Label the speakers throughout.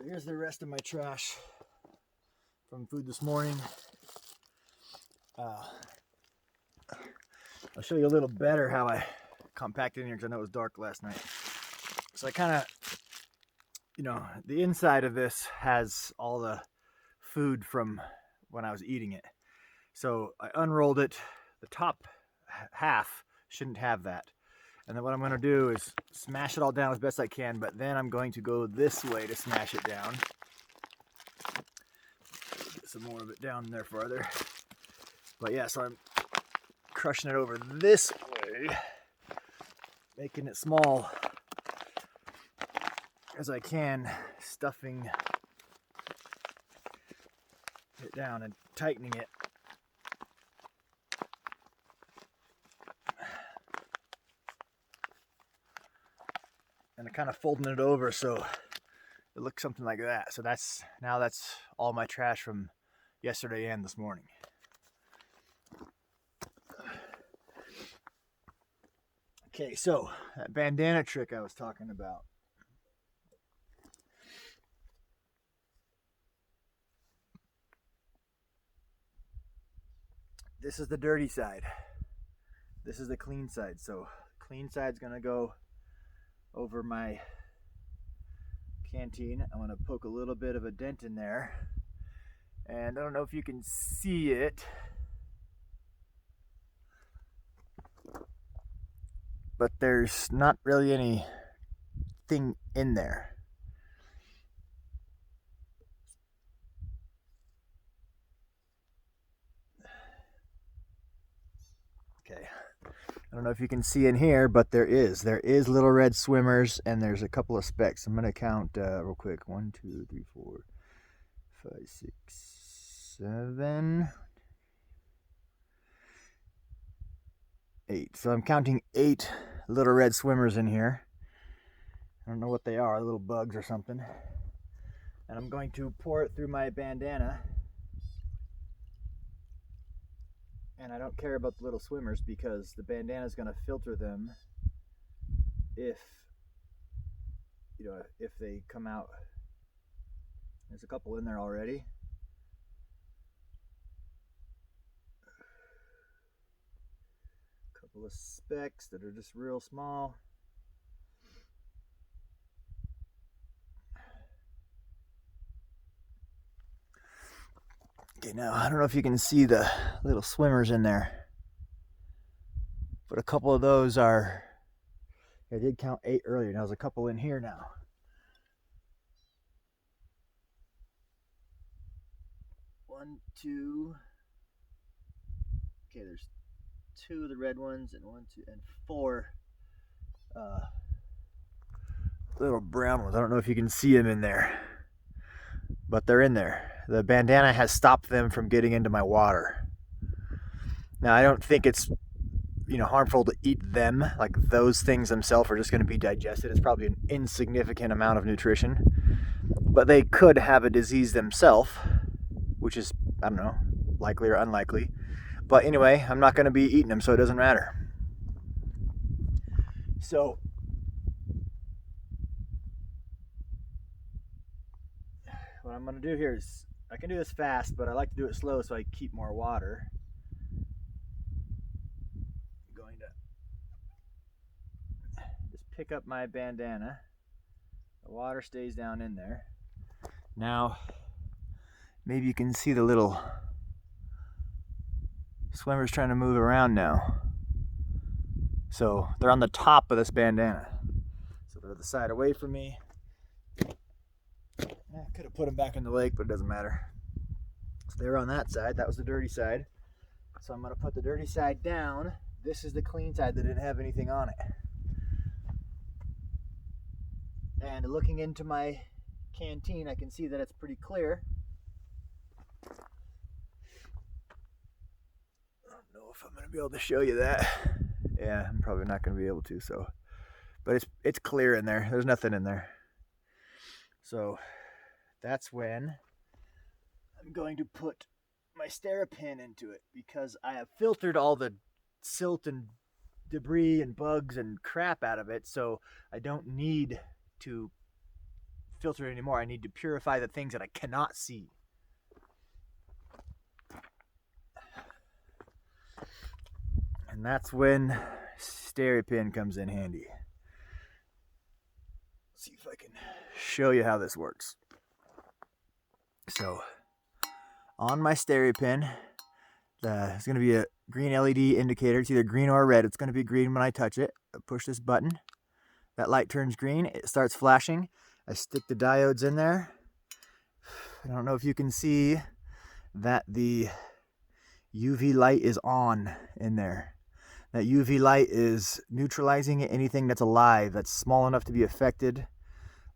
Speaker 1: here's the rest of my trash from food this morning. I'll show you a little better how I compacted in here because I know it was dark last night. So I kind of, the inside of this has all the food from when I was eating it. So I unrolled it. The top half shouldn't have that. And then what I'm going to do is smash it all down as best I can, but then I'm going to go this way to smash it down. Get some more of it down there farther. But yeah, so I'm crushing it over this way, making it small as I can, stuffing it down and tightening it. And kind of folding it over so it looks something like that. So that's all my trash from yesterday and this morning. Okay, so that bandana trick I was talking about. This is the dirty side. This is the clean side. So clean side's gonna go over my canteen. I'm gonna poke a little bit of a dent in there. And I don't know if you can see it, but there's not really anything in there. Okay, I don't know if you can see in here, but there is little red swimmers, and there's a couple of specks. I'm gonna count real quick. 1, 2, 3, 4, 5, 6, 7, 8. So I'm counting 8 little red swimmers in here. I don't know what they are, little bugs or something. And I'm going to pour it through my bandana. And I don't care about the little swimmers because the bandana is going to filter them if they come out. There's a couple in there already. A couple of specks that are just real small. Okay, now I don't know if you can see the little swimmers in there, but a couple of those are, I did count 8 earlier. Now there's a couple in here now. One, two. Okay, there's 2 of the red ones and 1, 2, and 4 little brown ones. I don't know if you can see them in there, but they're in there. The bandana has stopped them from getting into my water. Now I don't think it's harmful to eat them. Like, those things themselves are just going to be digested. It's probably an insignificant amount of nutrition, but they could have a disease themselves, which is, I don't know, likely or unlikely. But anyway, I'm not going to be eating them, so it doesn't matter. So what I'm going to do here is, I can do this fast, but I like to do it slow so I keep more water. I'm going to just pick up my bandana. The water stays down in there. Now, maybe you can see the little swimmers trying to move around now. So they're on the top of this bandana. So they're the side away from me. I could have put them back in the lake, but it doesn't matter. So they're on that side. That was the dirty side. So I'm going to put the dirty side down. This is the clean side that didn't have anything on it. And looking into my canteen, I can see that it's pretty clear. I don't know if I'm going to be able to show you that. Yeah, I'm probably not going to be able to. But it's clear in there. There's nothing in there. So that's when I'm going to put my Sterapin into it, because I have filtered all the silt and debris and bugs and crap out of it, so I don't need to filter it anymore. I need to purify the things that I cannot see. And that's when SteriPen comes in handy. Let's see if I can show you how this works. So on my SteriPen, there's going to be a green LED indicator. It's either green or red. It's going to be green when I touch it. I push this button. That light turns green. It starts flashing. I stick the diodes in there. I don't know if you can see that the UV light is on in there. That UV light is neutralizing anything that's alive, that's small enough to be affected.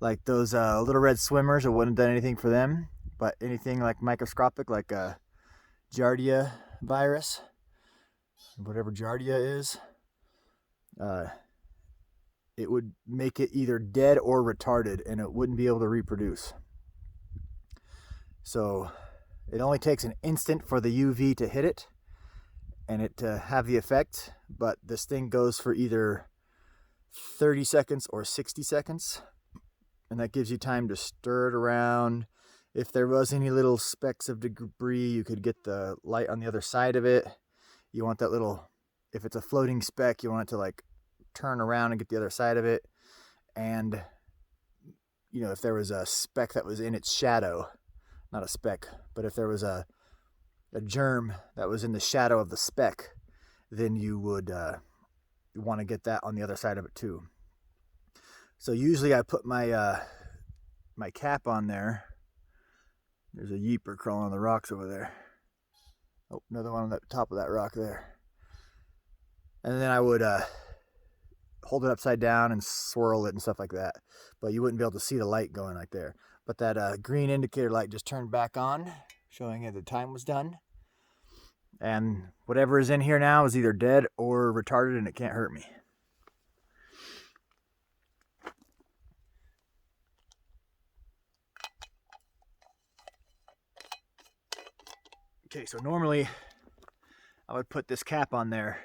Speaker 1: Like those little red swimmers, it wouldn't have done anything for them. But anything like microscopic, like a Giardia virus, whatever Giardia is, it would make it either dead or retarded, and it wouldn't be able to reproduce. So it only takes an instant for the UV to hit it and it to have the effect, but this thing goes for either 30 seconds or 60 seconds, and that gives you time to stir it around. If there was any little specks of debris, you could get the light on the other side of it. You want that little, if it's a floating speck, you want it to like turn around and get the other side of it. And, you know, if there was a speck that was in its shadow, not a speck, but if there was a germ that was in the shadow of the speck, then you would want to get that on the other side of it too. So usually I put my my cap on there. There's a yeeper crawling on the rocks over there. Oh, another one on the top of that rock there. And then I would hold it upside down and swirl it and stuff like that. But you wouldn't be able to see the light going like there. But that green indicator light just turned back on, showing you the time was done. And whatever is in here now is either dead or retarded, and it can't hurt me. Okay, so normally I would put this cap on there.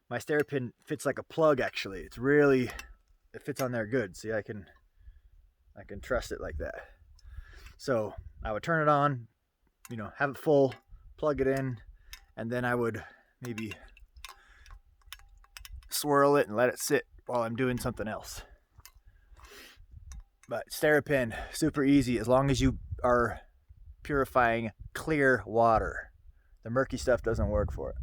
Speaker 1: My SteriPen fits like a plug, actually. It's really, it fits on there good. See, I can trust it like that. So I would turn it on, you know, have it full, plug it in, and then I would maybe swirl it and let it sit while I'm doing something else. But SteriPen, super easy as long as you are purifying clear water. The murky stuff doesn't work for it.